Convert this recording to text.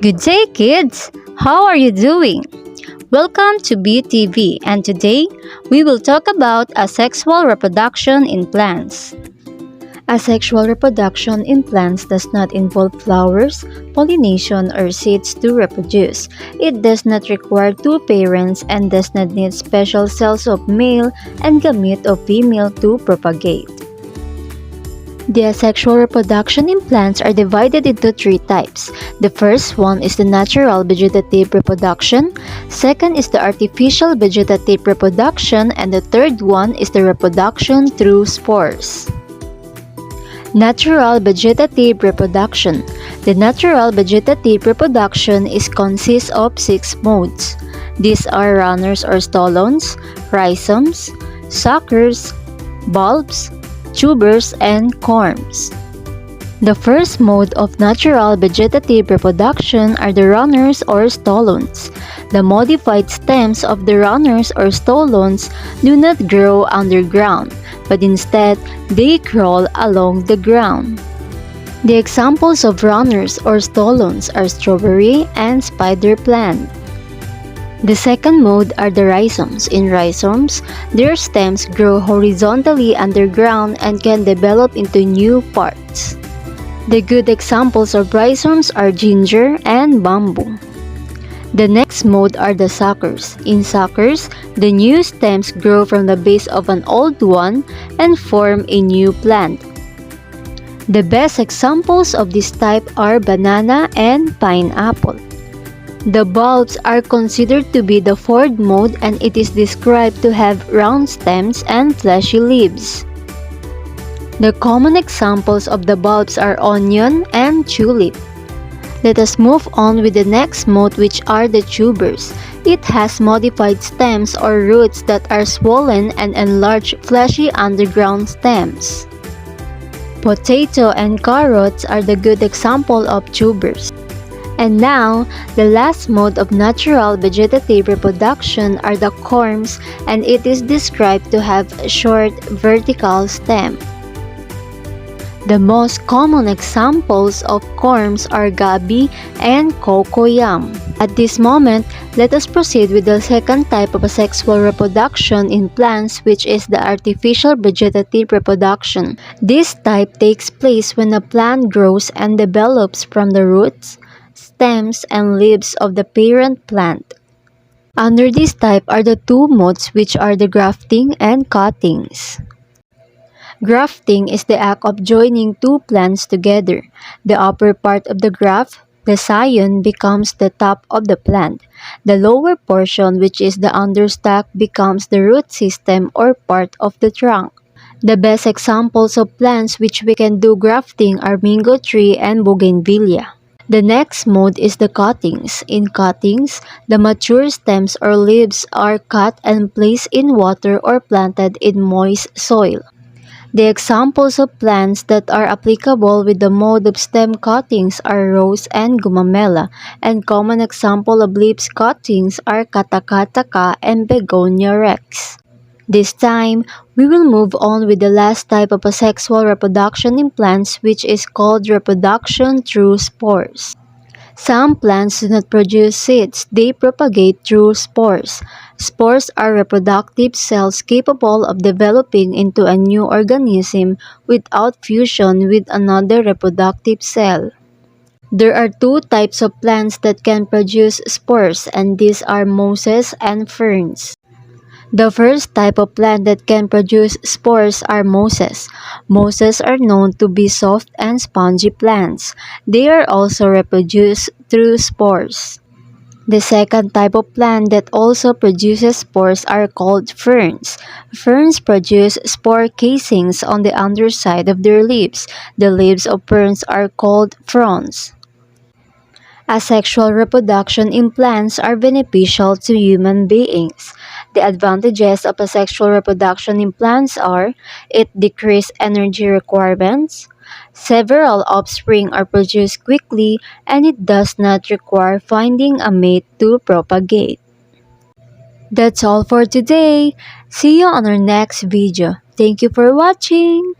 Good day, kids! How are you doing? Welcome to BTV, and today we will talk about asexual reproduction in plants. Asexual reproduction in plants does not involve flowers, pollination, or seeds to reproduce. It does not require two parents and does not need special cells of male and gamete of female to propagate. The asexual reproduction in plants are divided into three types. The first one is the natural vegetative reproduction, second is the artificial vegetative reproduction, and the third one is the reproduction through spores. Natural vegetative reproduction. The natural vegetative reproduction consists of 6 modes. These are runners or stolons, rhizomes, suckers, bulbs, tubers, and corms. The first mode of natural vegetative reproduction are the runners or stolons. The modified stems of the runners or stolons do not grow underground, but instead they crawl along the ground. The examples of runners or stolons are strawberry and spider plant. The second mode are the rhizomes. In rhizomes, their stems grow horizontally underground and can develop into new parts. The good examples of rhizomes are ginger and bamboo. The next mode are the suckers. In suckers, the new stems grow from the base of an old one and form a new plant. The best examples of this type are banana and pineapple. The bulbs are considered to be the fourth mode, and it is described to have round stems and fleshy leaves. The common examples of the bulbs are onion and tulip. Let us move on with the next mode, which are the tubers. It has modified stems or roots that are swollen and enlarged fleshy underground stems. Potato and carrots are the good example of tubers. And now, the last mode of natural vegetative reproduction are the corms, and it is described to have a short vertical stem. The most common examples of corms are gabi and cocoyam. At this moment, let us proceed with the second type of asexual reproduction in plants, which is the artificial vegetative reproduction. This type takes place when a plant grows and develops from the roots, stems, and leaves of the parent plant. Under this type are the two modes, which are the grafting and cuttings. Grafting is the act of joining two plants together. The upper part of the graft, the scion, becomes the top of the plant. The lower portion, which is the understock, becomes the root system or part of the trunk. The best examples of plants which we can do grafting are mango tree and bougainvillea. The next mode is the cuttings. In cuttings, the mature stems or leaves are cut and placed in water or planted in moist soil. The examples of plants that are applicable with the mode of stem cuttings are rose and gumamela, and common example of leaves cuttings are katakataka and begonia rex. This time, we will move on with the last type of asexual reproduction in plants, which is called reproduction through spores. Some plants do not produce seeds, they propagate through spores. Spores are reproductive cells capable of developing into a new organism without fusion with another reproductive cell. There are two types of plants that can produce spores, and these are mosses and ferns. The first type of plant that can produce spores are mosses. Mosses are known to be soft and spongy plants. They are also reproduced through spores. The second type of plant that also produces spores are called ferns. Ferns produce spore casings on the underside of their leaves. The leaves of ferns are called fronds. Asexual reproduction in plants are beneficial to human beings. The advantages of asexual reproduction in plants are: it decreases energy requirements, several offspring are produced quickly, and it does not require finding a mate to propagate. That's all for today. See you on our next video. Thank you for watching.